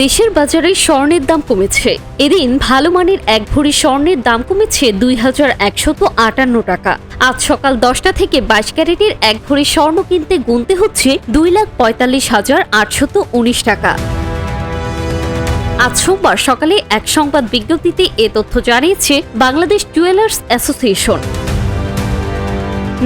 দেশের বাজারে স্বর্ণের দাম কমেছে। এদিন ভালো মানের এক ভরি স্বর্ণের দাম কমেছে 2158 টাকা। আজ সকাল 10টা থেকে 22 ক্যারেটের এক ভরি স্বর্ণ কিনতে গুনতে হচ্ছে 2,45,819 টাকা। আজ সোমবার সকালে এক সংবাদ বিজ্ঞপ্তিতে এ তথ্য জানিয়েছে বাংলাদেশ জুয়েলার্স অ্যাসোসিয়েশন।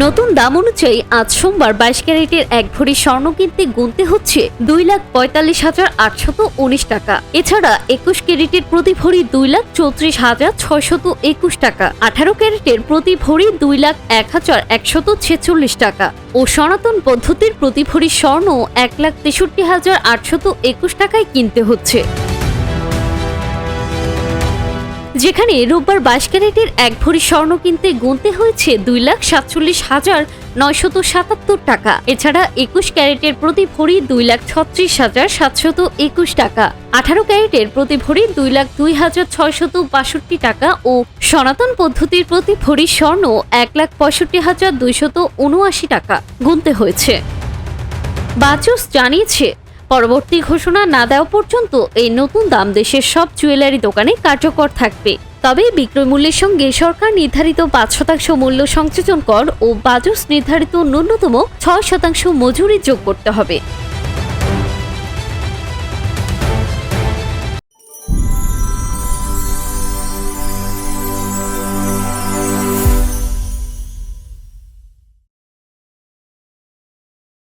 নতুন দাম অনুযায়ী আজ সোমবার 22 ক্যারেটের এক ভরি স্বর্ণ কিনতে গুনতে হচ্ছে 2,45,819 টাকা। এছাড়া 21 ক্যারেটের প্রতি ভরি 2,34,621 টাকা, 18 ক্যারেটের প্রতি ভরি 2,01,146 টাকা ও সনাতন পদ্ধতির প্রতি ভরি স্বর্ণ 1,63,821 টাকায় কিনতে হচ্ছে। যেখানে রোববার 22 ক্যারেটের এক ভরি স্বর্ণ কিনতে গুনতে হয়েছে 2,47,977 টাকা। এছাড়া 21 ক্যারেটের প্রতি ভরি 2,36,721 টাকা, 18 ক্যারেটের প্রতি ভরি 2,02,662 টাকা ও সনাতন পদ্ধতির প্রতি ভরি স্বর্ণ 1,65,279 টাকা গুনতে হয়েছে। বাজুস জানিয়েছে, পরবর্তী ঘোষণা না দেওয়া পর্যন্ত এই নতুন দাম দেশের সব জুয়েলারি দোকানে কার্যকর থাকবে। তবে বিক্রয় মূল্যের সঙ্গে সরকার নির্ধারিত 5% মূল্য সংযোজন কর ও বাজুস নির্ধারিত ন্যূনতম 6% মজুরি যোগ করতে হবে।